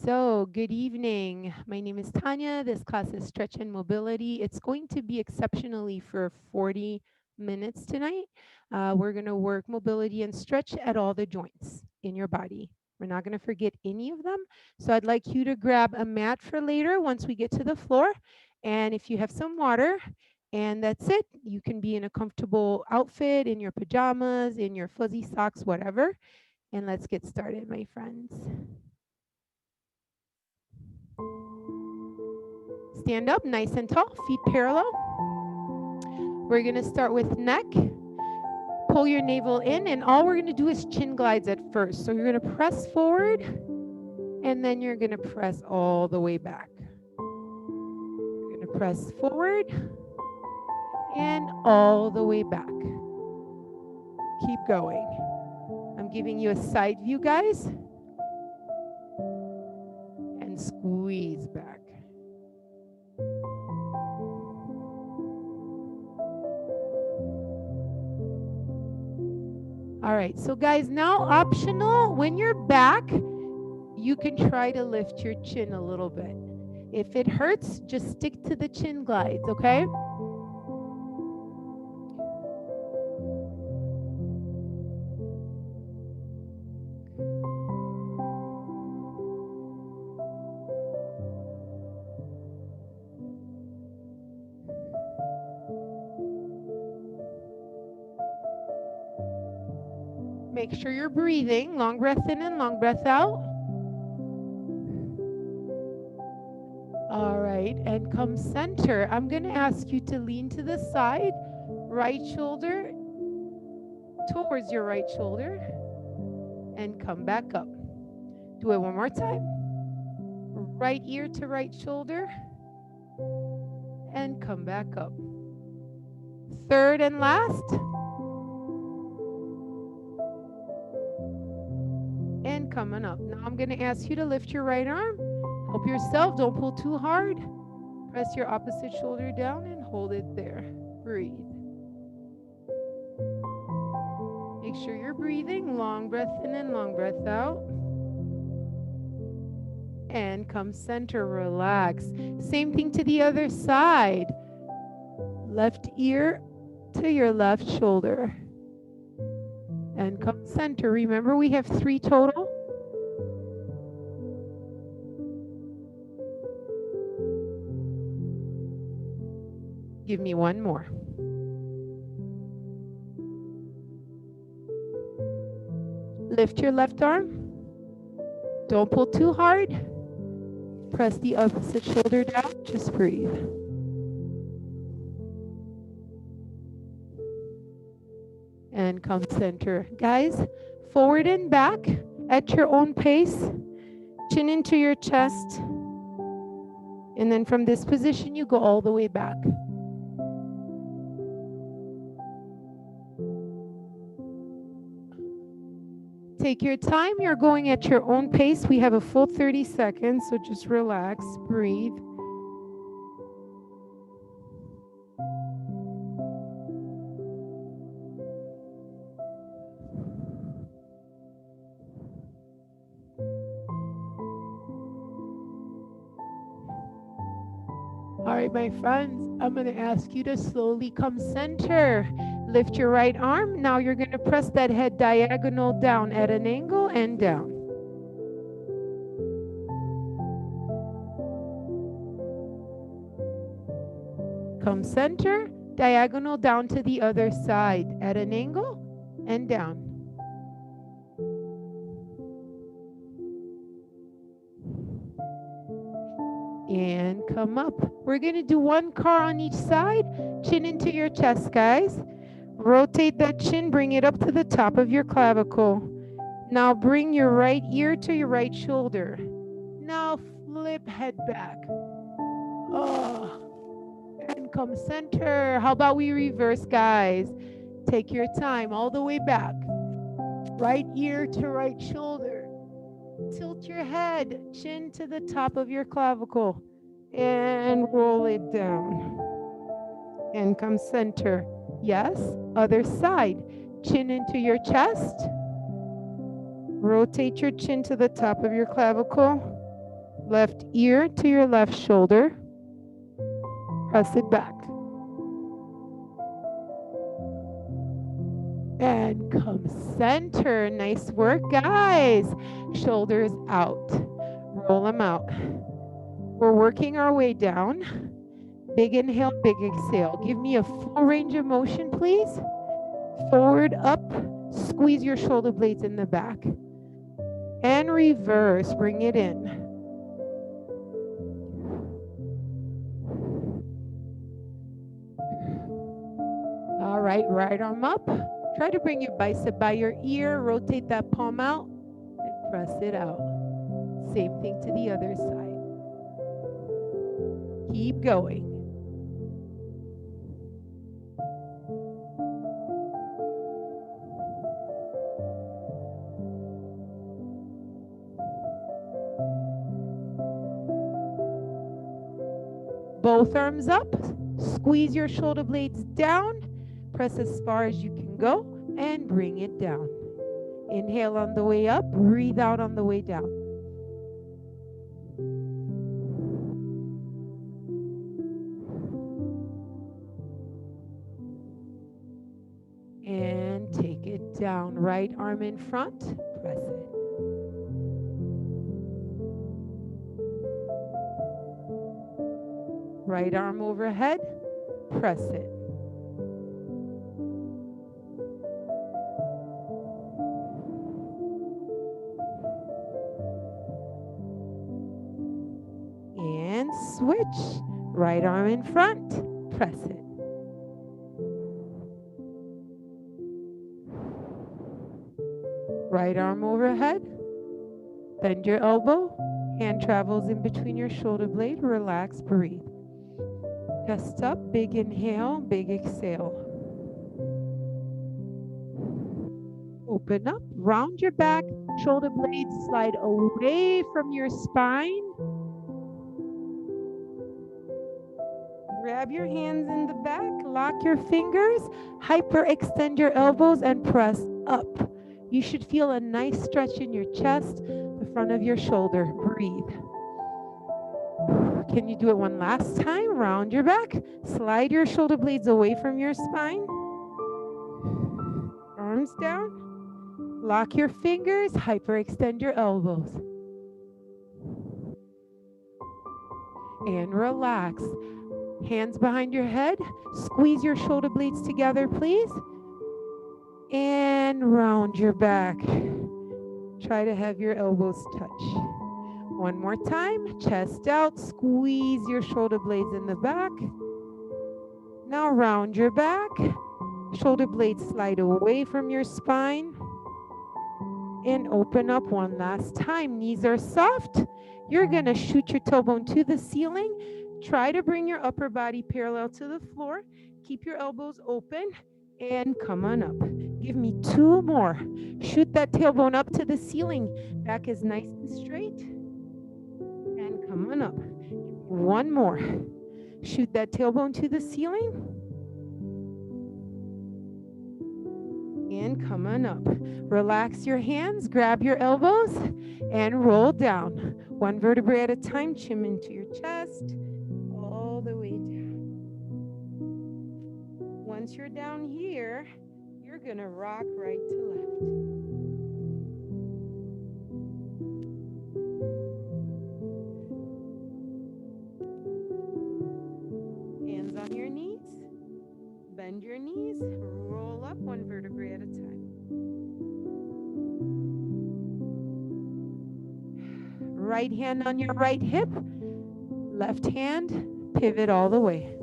So, good evening. My name is Tanya. This class is Stretch and Mobility. It's going to be exceptionally for 40 minutes tonight. We're going to work mobility and stretch at all the joints in your body. We're not going to forget any of them. So, I'd like you to grab a mat for later once we get to the floor. And if you have some water, and that's it. You can be in a comfortable outfit, in your pajamas, in your fuzzy socks, whatever. And let's get started, my friends. Stand up nice and tall, feet parallel. We're going to start with neck. Pull your navel in, and all we're going to do is chin glides at first. So you're going to press forward, and then you're going to press all the way back. You're going to press forward and all the way back. Keep going. I'm giving you a side view, guys. And squeeze back. All right, so guys, now optional, when you're back, you can try to lift your chin a little bit. If it hurts, just stick to the chin glides, okay? Make sure you're breathing. Long breath in and long breath out. All right, and come center. I'm going to ask you to lean to the side, right shoulder towards your right shoulder, and come back up. Do it one more time. Right ear to right shoulder, and come back up. Third and last. And coming up. Now I'm going to ask you to lift your right arm. Help yourself. Don't pull too hard. Press your opposite shoulder down and hold it there. Breathe. Make sure you're breathing. Long breath in and long breath out. And come center. Relax. Same thing to the other side. Left ear to your left shoulder. And come center. Remember, we have 3 total. Give me one more. Lift your left arm. Don't pull too hard. Press the opposite shoulder down. Just breathe. And come center. Guys, forward and back at your own pace. Chin into your chest. And then from this position, you go all the way back. Take your time. You're going at your own pace. We have a full 30 seconds, so just relax, breathe. All right, my friends, I'm going to ask you to slowly come center. Lift your right arm. Now you're going to press that head diagonal down at an angle and down. Come center, diagonal down to the other side at an angle and down. And come up. We're going to do 1 car on each side. Chin into your chest, guys. Rotate that chin, bring it up to the top of your clavicle. Now bring your right ear to your right shoulder. Now flip head back. Oh, and come center. How about we reverse, guys? Take your time all the way back. Right ear to right shoulder. Tilt your head, chin to the top of your clavicle. And roll it down. And come center. Yes, other side. Chin into your chest. Rotate your chin to the top of your clavicle. Left ear to your left shoulder. Press it back. And come center. Nice work, guys. Shoulders out. Roll them out. We're working our way down. Big inhale, big exhale. Give me a full range of motion, please. Forward, up. Squeeze your shoulder blades in the back. And reverse. Bring it in. All right, right arm up. Try to bring your bicep by your ear. Rotate that palm out and press it out. Same thing to the other side. Keep going. Both arms up. Squeeze your shoulder blades down. Press as far as you can go and bring it down. Inhale on the way up. Breathe out on the way down. And take it down. Right arm in front. Press it. Right arm overhead. Press it. And switch. Right arm in front. Press it. Right arm overhead. Bend your elbow. Hand travels in between your shoulder blade. Relax, breathe. Chest up, big inhale, big exhale. Open up, round your back, shoulder blades slide away from your spine. Grab your hands in the back, lock your fingers, hyperextend your elbows and press up. You should feel a nice stretch in your chest, the front of your shoulder. Breathe. Can you do it one last time? Round your back, slide your shoulder blades away from your spine. Arms down, lock your fingers, hyperextend your elbows. And relax. Hands behind your head, squeeze your shoulder blades together, please. And round your back. Try to have your elbows touch. One more time, chest out, squeeze your shoulder blades in the back. Now round your back, shoulder blades slide away from your spine. And open up one last time. Knees are soft. You're gonna shoot your tailbone to the ceiling. Try to bring your upper body parallel to the floor. Keep your elbows open and come on up. Give me two more. Shoot that tailbone up to the ceiling. Back is nice and straight. And come on up. One more. Shoot that tailbone to the ceiling. And come on up. Relax your hands, grab your elbows, and roll down. One vertebrae at a time, chin into your chest, all the way down. Once you're down here, you're gonna rock right to left. Hands on your knees, bend your knees, roll up one vertebrae at a time. Right hand on your right hip, left hand, pivot all the way.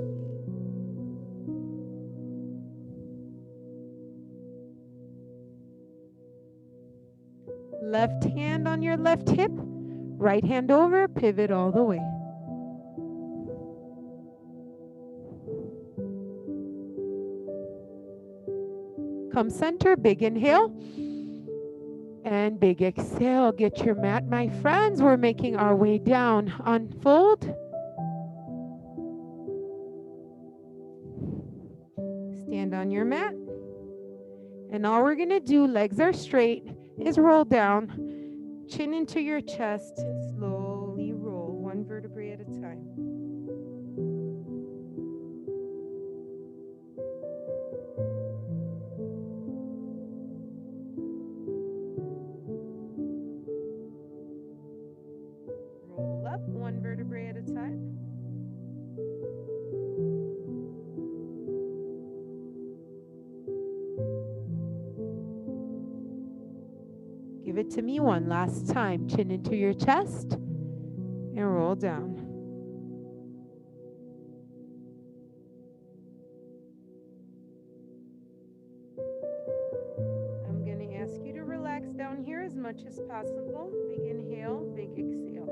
Left hand on your left hip, right hand over, pivot all the way. Come center, big inhale. And big exhale. Get your mat, my friends. We're making our way down. Unfold. Stand on your mat. And all we're going to do, legs are straight, is roll down. Chin into your chest. Slowly roll. one vertebrae at a time. Roll up one vertebrae at a time. Give it to me one last time. Chin into your chest and roll down. I'm going to ask you to relax down here as much as possible. Big inhale, big exhale.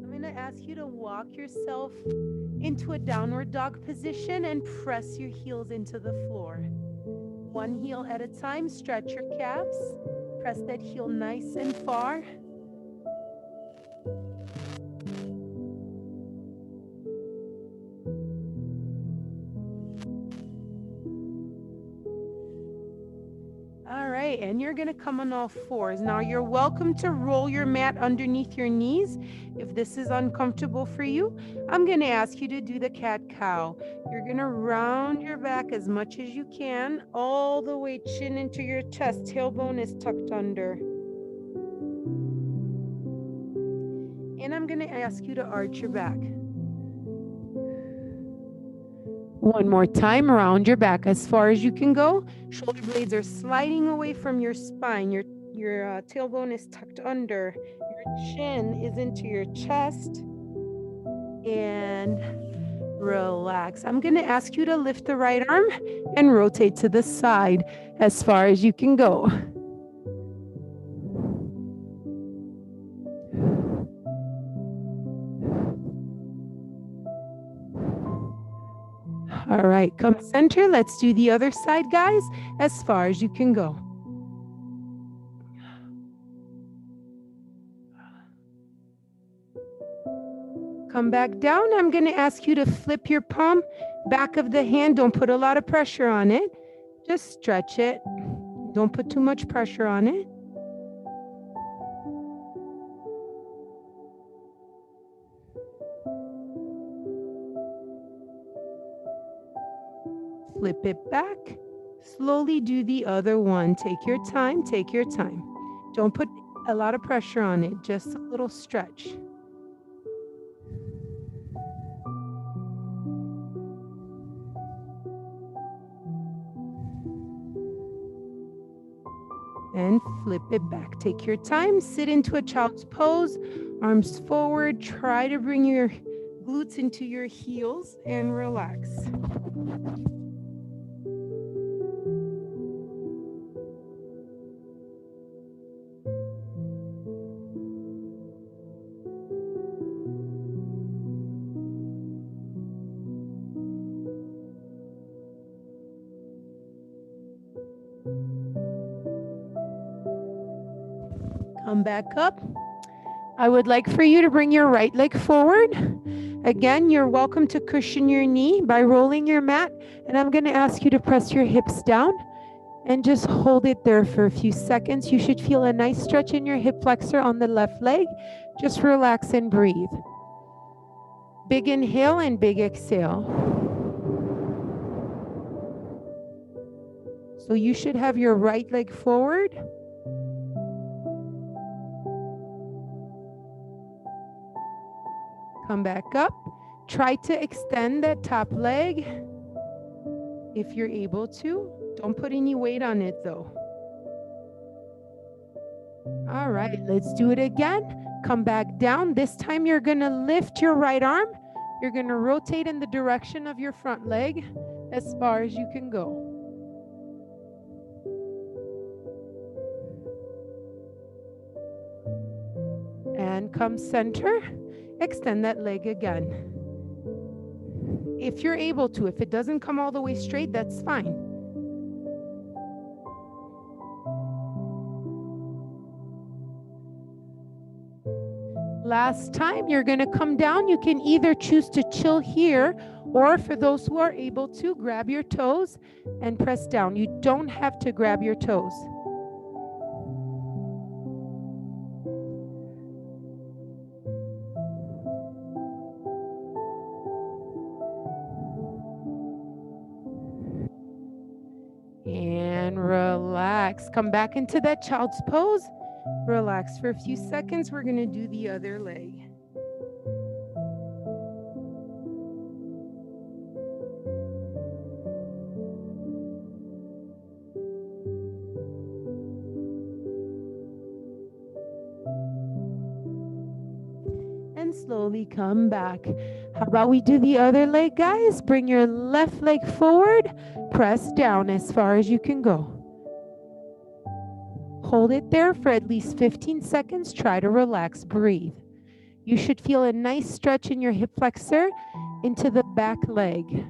I'm going to ask you to walk yourself into a downward dog position and press your heels into the floor. One heel at a time, stretch your calves. Press that heel nice and far. All right, and you're gonna come on all fours. Now you're welcome to roll your mat underneath your knees. If this is uncomfortable for you, I'm gonna ask you to do the cat-cow. You're gonna round your back as much as you can, all the way chin into your chest, tailbone is tucked under. And I'm gonna ask you to arch your back. One more time, round your back as far as you can go. Shoulder blades are sliding away from your spine. Your tailbone is tucked under. Your chin is into your chest. And relax. I'm going to ask you to lift the right arm and rotate to the side as far as you can go. All right, come center. Let's do the other side, guys, as far as you can go. Come back down. I'm going to ask you to flip your palm, back of the hand. Don't put a lot of pressure on it. Just stretch it. Don't put too much pressure on it. Flip it back. Slowly do the other one. Take your time. Take your time. Don't put a lot of pressure on it. Just a little stretch. And flip it back. Take your time. Sit into a child's pose. Arms forward. Try to bring your glutes into your heels and relax. Come back up. I would like for you to bring your right leg forward. Again, you're welcome to cushion your knee by rolling your mat. And I'm going to ask you to press your hips down and just hold it there for a few seconds. You should feel a nice stretch in your hip flexor on the left leg. Just relax and breathe. Big inhale and big exhale. So you should have your right leg forward. Come back up. Try to extend that top leg if you're able to. Don't put any weight on it though. All right, let's do it again. Come back down. This time you're gonna lift your right arm. You're gonna rotate in the direction of your front leg as far as you can go. And come center. Extend that leg again. If you're able to, if it doesn't come all the way straight, that's fine. Last time, you're going to come down. You can either choose to chill here, or for those who are able to, grab your toes and press down. You don't have to grab your toes. relax. Come back into that child's pose. Relax for a few seconds. We're going to do the other leg. And slowly come back. How about we do the other leg, guys? Bring your left leg forward. Press down as far as you can go. Hold it there for at least 15 seconds. Try to relax. Breathe. You should feel a nice stretch in your hip flexor into the back leg.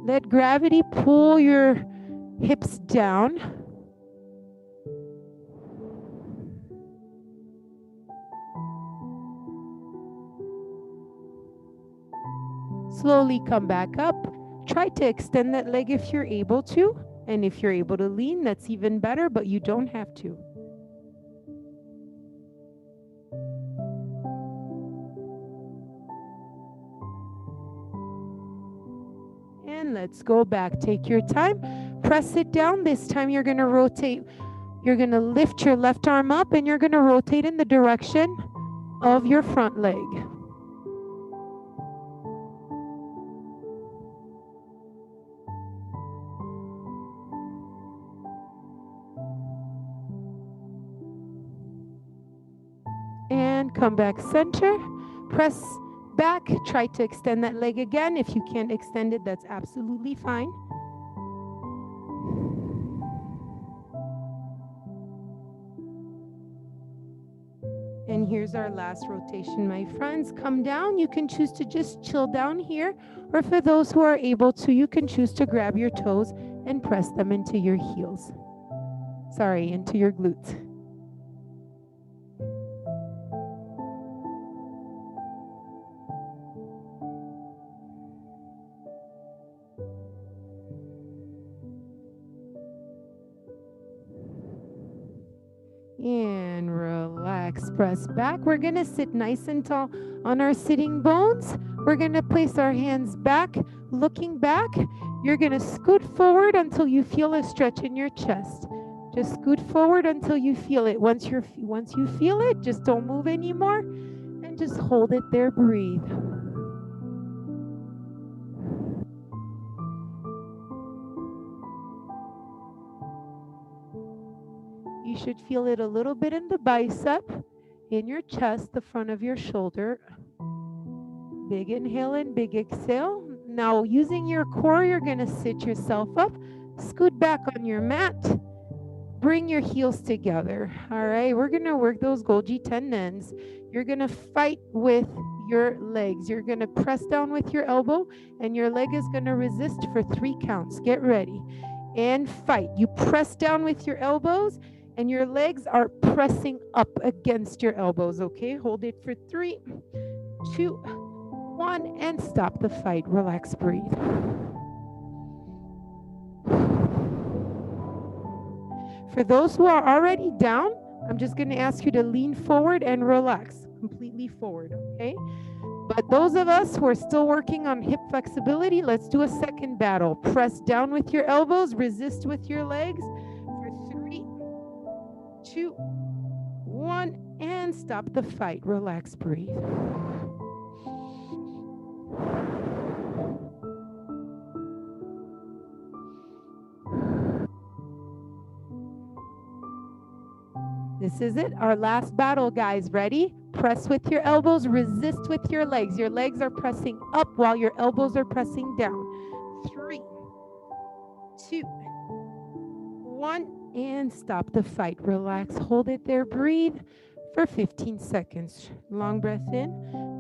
Let gravity pull your hips down. Slowly come back up. Try to extend that leg if you're able to. And if you're able to lean, that's even better, but you don't have to. And let's go back. Take your time. Press it down. This time you're going to rotate. You're going to lift your left arm up and you're going to rotate in the direction of your front leg. And come back center. Press back. Try to extend that leg again. If you can't extend it, that's absolutely fine. And here's our last rotation, my friends. Come down. You can choose to just chill down here, or for those who are able to, you can choose to grab your toes and press them into your heels. Sorry, into your glutes. And relax, press back. We're gonna sit nice and tall on our sitting bones. We're gonna place our hands back, looking back. You're gonna scoot forward until you feel a stretch in your chest. Just scoot forward until you feel it. Once you feel it, just don't move anymore and just hold it there, breathe. You should feel it a little bit in the bicep, in your chest, the front of your shoulder. Big inhale and big exhale. Now using your core, you're going to sit yourself up, scoot back on your mat, bring your heels together. All right, we're going to work those Golgi tendons. You're going to fight with your legs. You're going to press down with your elbow and your leg is going to resist for 3 counts. Get ready and fight. You press down with your elbows and your legs are pressing up against your elbows, okay? Hold it for 3, 2, 1, and stop the fight. Relax, breathe. For those who are already down, I'm just going to ask you to lean forward and relax, completely forward, okay? But those of us who are still working on hip flexibility, let's do a second battle. Press down with your elbows, resist with your legs for 3, 2, 1, and stop the fight. Relax, breathe. This is it, our last battle, guys. Ready? Press with your elbows, resist with your legs. Your legs are pressing up while your elbows are pressing down. 3, 2, 1, and stop the fight. Relax, hold it there, breathe for 15 seconds. Long breath in,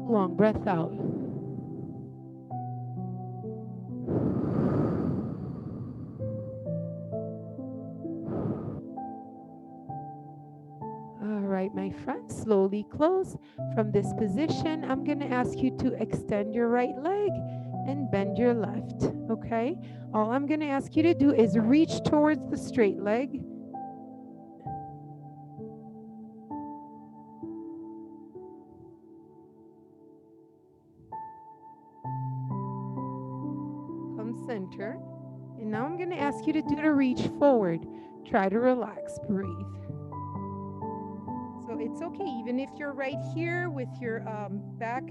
long breath out. All right, my friends, slowly close. From this position, I'm going to ask you to extend your right leg and bend your left, okay? All I'm going to ask you to do is reach towards the straight leg. Come center. And now I'm going to ask you to do the reach forward. Try to relax, breathe. So it's okay, even if you're right here with your back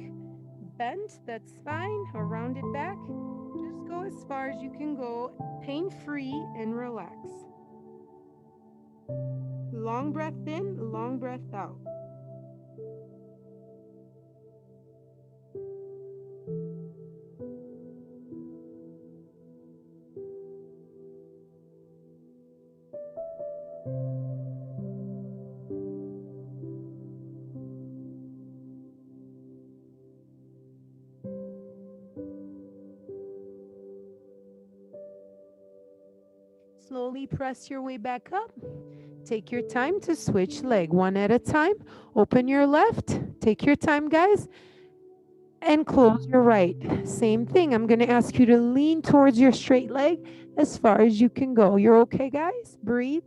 bent, that's fine, or rounded back. Just go as far as you can go, pain-free and relax. Long breath in, long breath out. Slowly press your way back up. Take your time to switch leg one at a time. Open your left. Take your time, guys. And close your right. Same thing. I'm going to ask you to lean towards your straight leg as far as you can go. You're okay, guys? Breathe.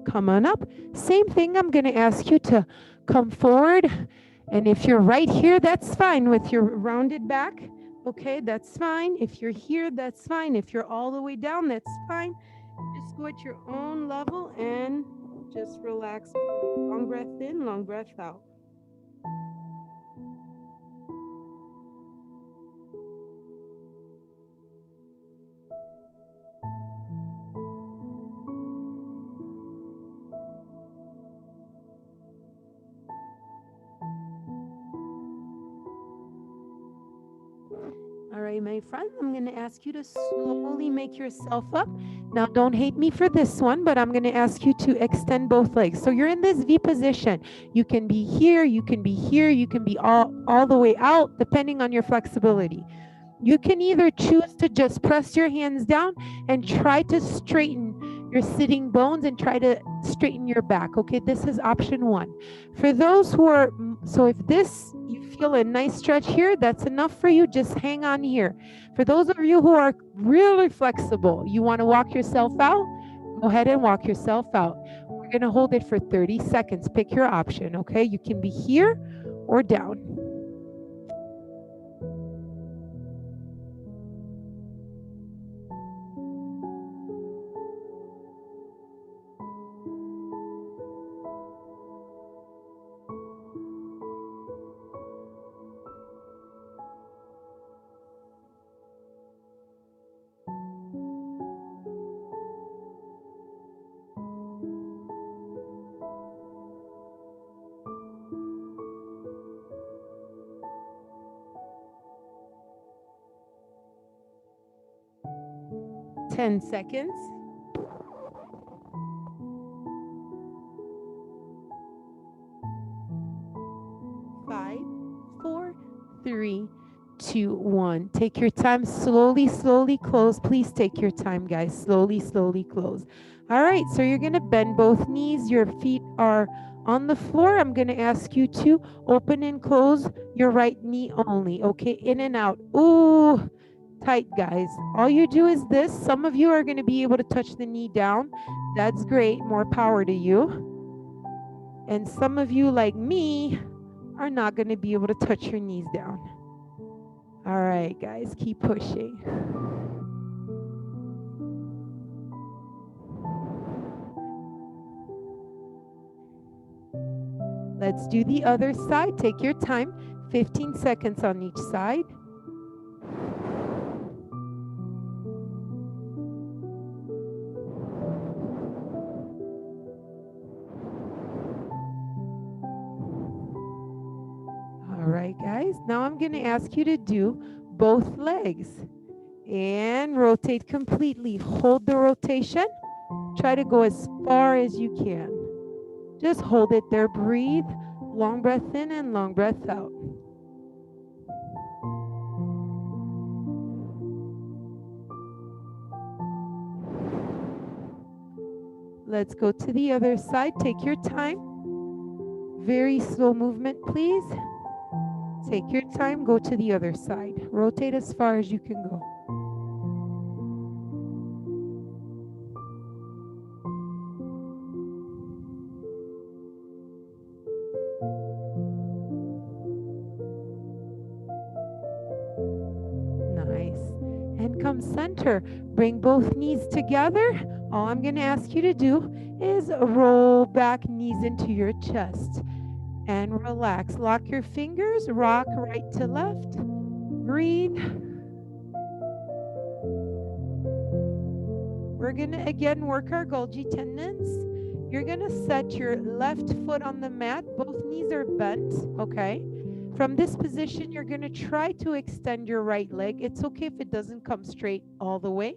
Come on up. Same thing. I'm going to ask you to come forward. And if you're right here, that's fine with your rounded back. Okay, that's fine. If you're here, that's fine. If you're all the way down, that's fine. Just go at your own level and just relax. Long breath in, long breath out. All right, my friend, I'm going to ask you to slowly make yourself up. Now, don't hate me for this one, but I'm going to ask you to extend both legs. So you're in this V position. You can be here, you can be here, you can be all the way out, depending on your flexibility. You can either choose to just press your hands down and try to straighten your sitting bones and try to straighten your back. Okay, this is option one. For those who are, so if this, you feel a nice stretch here, that's enough for you, just hang on here. For those of you who are really flexible, you want to walk yourself out, go ahead and walk yourself out. We're going to hold it for 30 seconds. Pick your option, okay? You can be here or down. 10 seconds. 5, 4, 3, 2, 1. Take your time. Slowly, slowly close. Please take your time, guys. Slowly, slowly close. All right, so you're going to bend both knees. Your feet are on the floor. I'm going to ask you to open and close your right knee only. Okay, in and out. Ooh, tight, guys. All you do is this. Some of you are going to be able to touch the knee down. That's great. More power to you. And some of you, like me, are not going to be able to touch your knees down. All right, guys, keep pushing. Let's do the other side. Take your time. 15 seconds on each side. All right, guys. Now I'm going to ask you to do both legs and rotate completely. Hold the rotation. Try to go as far as you can. Just hold it there. Breathe. Long breath in and long breath out. Let's go to the other side. Take your time. Very slow movement, please. Take your time. Go to the other side. Rotate as far as you can go. come center. Bring both knees together. All I'm going to ask you to do is roll back knees into your chest and relax. Lock your fingers, rock right to left. Breathe. We're going to again work our Golgi tendons. You're going to set your left foot on the mat. Both knees are bent, okay? From this position, you're going to try to extend your right leg. It's okay if it doesn't come straight all the way.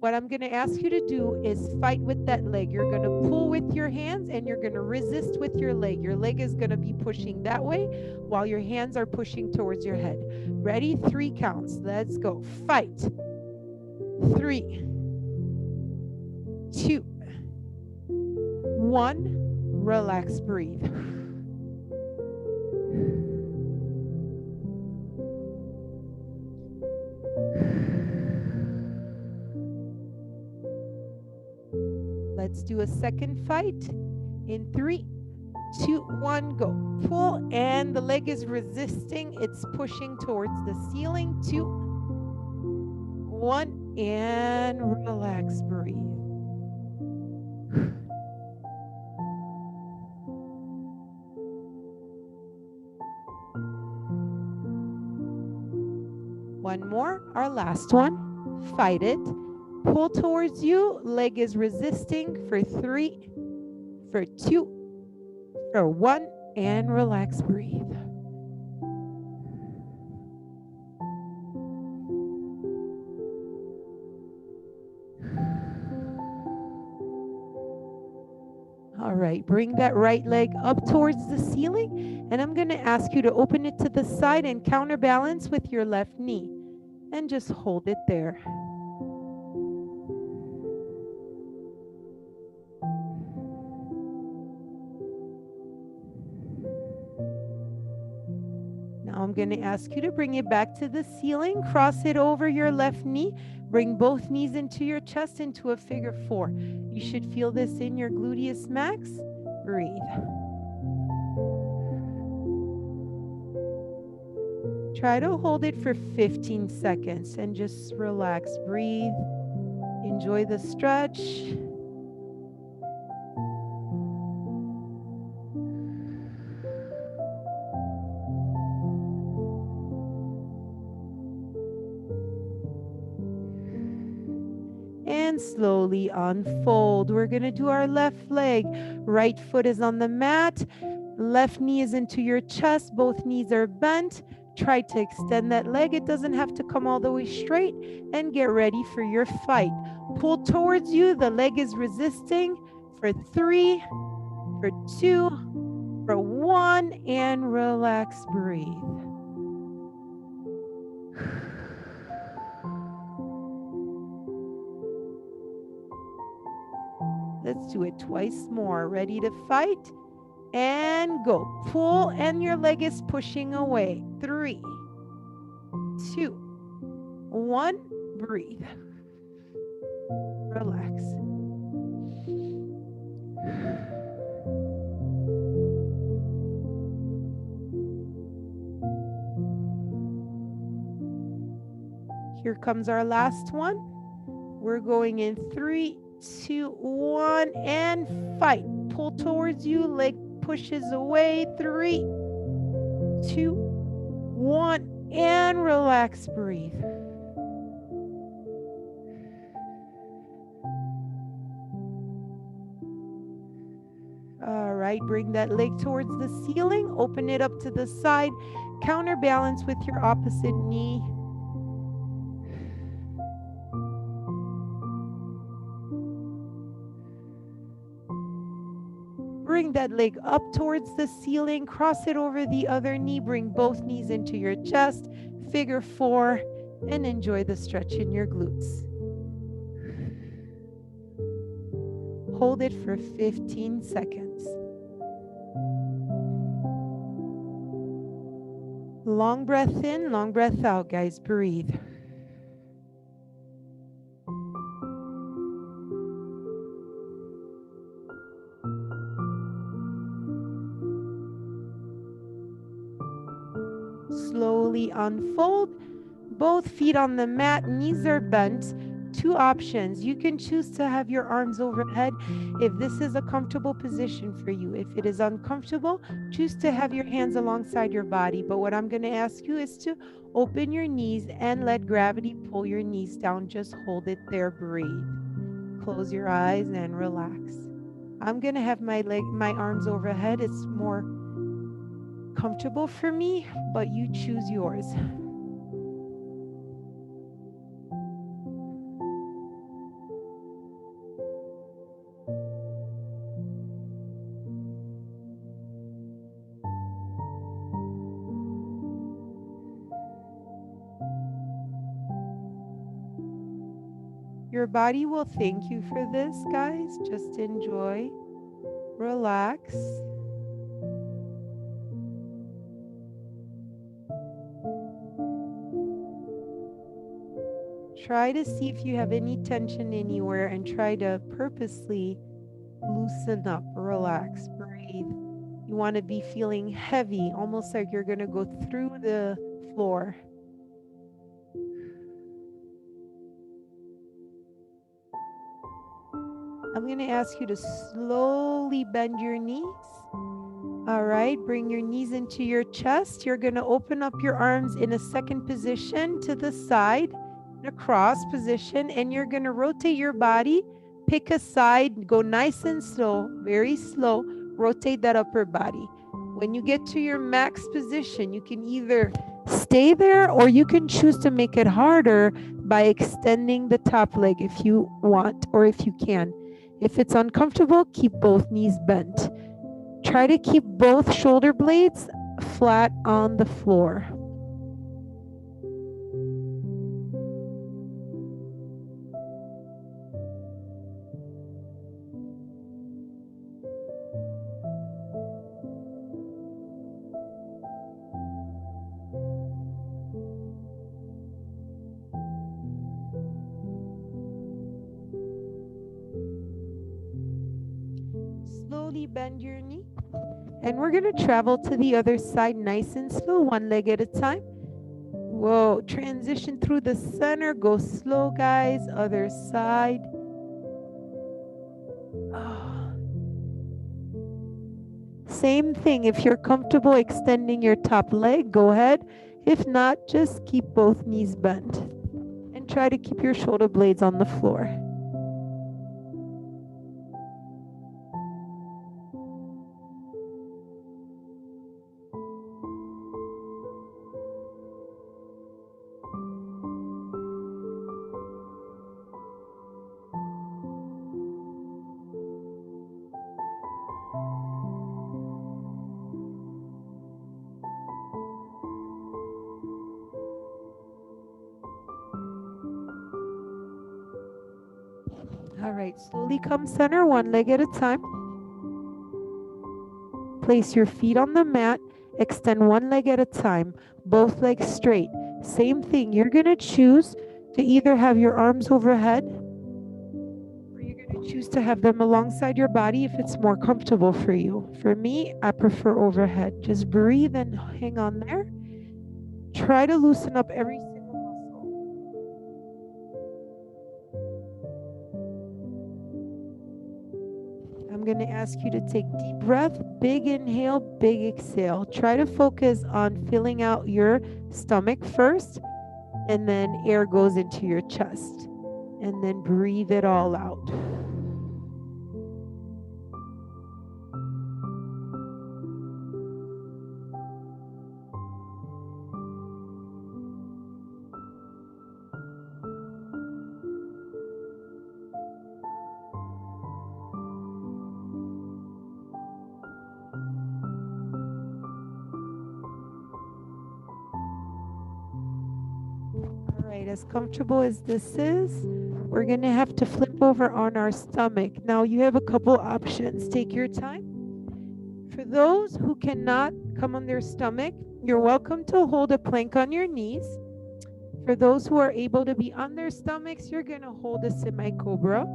What I'm going to ask you to do is fight with that leg. You're going to pull with your hands and you're going to resist with your leg. Your leg is going to be pushing that way while your hands are pushing towards your head. Ready? 3 counts. Let's go. Fight. 3, 2, 1. Relax, breathe. Let's do a second fight in 3, 2, 1, go. Pull, and the leg is resisting. It's pushing towards the ceiling. 2, 1, and relax, breathe. One more, our last one. Fight it. Pull towards you. Leg is resisting for 3, for 2, for 1, and relax, breathe. All right, bring that right leg up towards the ceiling, and I'm going to ask you to open it to the side and counterbalance with your left knee, and just hold it there. Now I'm going to ask you to bring it back to the ceiling, cross it over your left knee, bring both knees into your chest into a figure 4. You should feel this in your gluteus max. Breathe. Try to hold it for 15 seconds and just relax, breathe, enjoy the stretch. And slowly unfold. We're going to do our left leg. Right foot is on the mat. Left knee is into your chest. Both knees are bent. Try to extend that leg. It doesn't have to come all the way straight. And get ready for your fight. Pull towards you. The leg is resisting for 3, for 2, for 1, and relax, breathe. Let's do it twice more. Ready to fight? And go. Pull, and your leg is pushing away. 3, 2, 1. Breathe. Relax. Here comes our last one. We're going in 3, 2, 1, and fight. Pull towards you, leg pushes away. 3, 2, 1, and relax, breathe. All right, bring that leg towards the ceiling, open it up to the side, counterbalance with your opposite knee. Bring that leg up towards the ceiling, cross it over the other knee, bring both knees into your chest, figure 4, and enjoy the stretch in your glutes. Hold it for 15 seconds. Long breath in, long breath out, guys. Breathe. Slowly unfold. Both feet on the mat, knees are bent. Two options. You can choose to have your arms overhead if this is a comfortable position for you. If it is uncomfortable, choose to have your hands alongside your body. But what I'm going to ask you is to open your knees and let gravity pull your knees down. Just hold it there. Breathe. Close your eyes and relax. I'm going to have my arms overhead. It's more comfortable for me, but you choose yours. Your body will thank you for this, guys. Just enjoy, relax. Try to see if you have any tension anywhere and try to purposely loosen up, relax, breathe. You want to be feeling heavy, almost like you're going to go through the floor. I'm going to ask you to slowly bend your knees. All right, bring your knees into your chest. You're going to open up your arms in a second position to the side, in a cross position, and you're going to rotate your body. Pick a side, go nice and slow, very slow. Rotate that upper body. When you get to your max position, you can either stay there or you can choose to make it harder by extending the top leg if you want or if you can. If it's uncomfortable, keep both knees bent. Try to keep both shoulder blades flat on the floor. Slowly bend your knee. And we're going to travel to the other side nice and slow, one leg at a time. Whoa, transition through the center. Go slow, guys. Other side. Oh. Same thing. If you're comfortable extending your top leg, go ahead. If not, just keep both knees bent. And try to keep your shoulder blades on the floor. All right, slowly come center, one leg at a time. Place your feet on the mat, extend one leg at a time, both legs straight. Same thing, you're going to choose to either have your arms overhead or you're going to choose to have them alongside your body if it's more comfortable for you. For me, I prefer overhead. Just breathe and hang on there. Try to loosen up every single muscle. I'm going to ask you to take deep breath, big inhale, big exhale. Try to focus on filling out your stomach first, and then air goes into your chest. And then breathe it all out. All right, as comfortable as this is, we're going to have to flip over on our stomach. Now you have a couple options. Take your time. For those who cannot come on their stomach, you're welcome to hold a plank on your knees. For those who are able to be on their stomachs, you're going to hold a semi-cobra.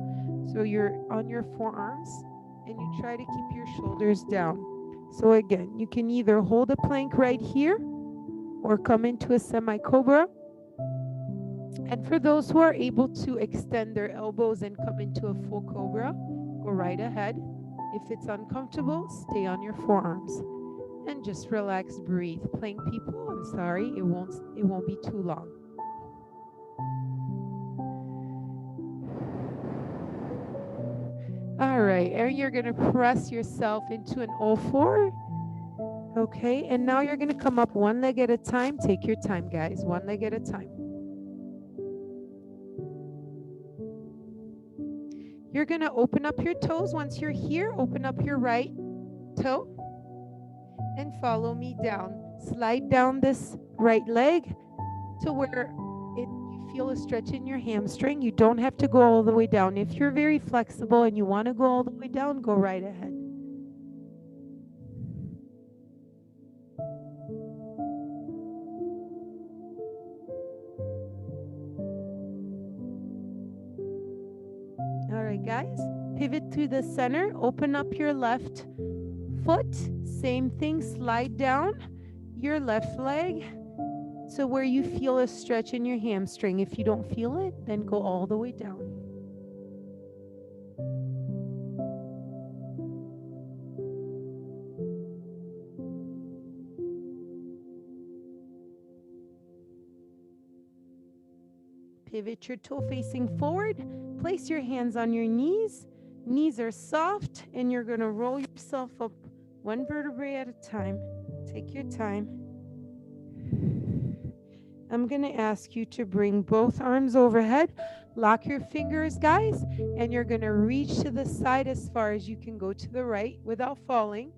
So you're on your forearms and you try to keep your shoulders down. So again, you can either hold a plank right here or come into a semi-cobra. And for those who are able to extend their elbows and come into a full cobra, go right ahead. If it's uncomfortable, stay on your forearms and just relax, breathe. Playing people, I'm sorry, it won't be too long. All right, and you're gonna press yourself into an O4. Okay, and now you're gonna come up one leg at a time. Take your time, guys, one leg at a time. You're gonna open up your toes. Once you're here, open up your right toe and follow me down. Slide down this right leg to where you feel a stretch in your hamstring. You don't have to go all the way down. If you're very flexible and you want to go all the way down, go right ahead. All right, guys, pivot to the center. Open up your left foot. Same thing, slide down your left leg to where you feel a stretch in your hamstring. If you don't feel it, then go all the way down. Pivot your toe facing forward. Place your hands on your knees. Knees are soft, and you're going to roll yourself up one vertebrae at a time. Take your time. I'm going to ask you to bring both arms overhead. Lock your fingers, guys, and you're going to reach to the side as far as you can go to the right without falling.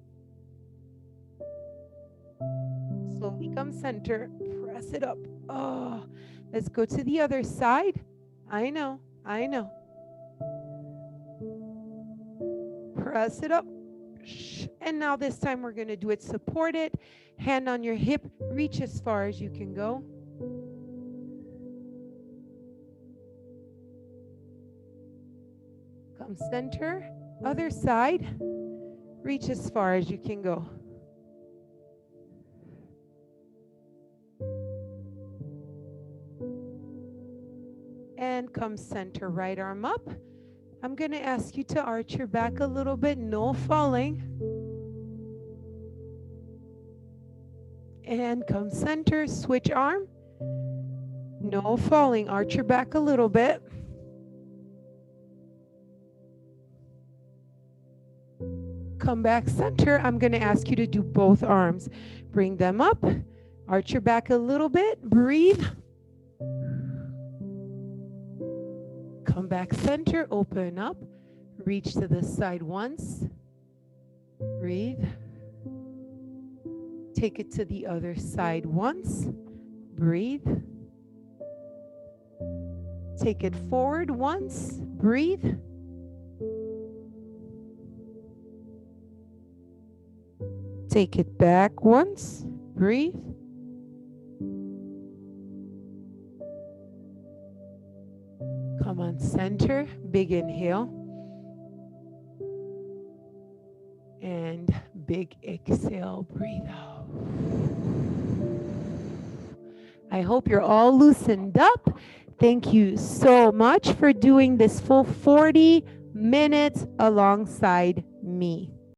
Slowly come center. Press it up. Oh, let's go to the other side. I know. Press it up. And now this time we're going to do it supported. Hand on your hip. Reach as far as you can go. Come center. Other side. Reach as far as you can go. And come center, right arm up. I'm going to ask you to arch your back a little bit, no falling. And come center, switch arm. No falling, arch your back a little bit. Come back center. I'm going to ask you to do both arms. Bring them up, arch your back a little bit, breathe. Come back center, open up, reach to the side once, breathe. Take it to the other side once, breathe. Take it forward once, breathe. Take it back once, breathe. Come on, center, big inhale. And big exhale, breathe out. I hope you're all loosened up. Thank you so much for doing this full 40 minutes alongside me.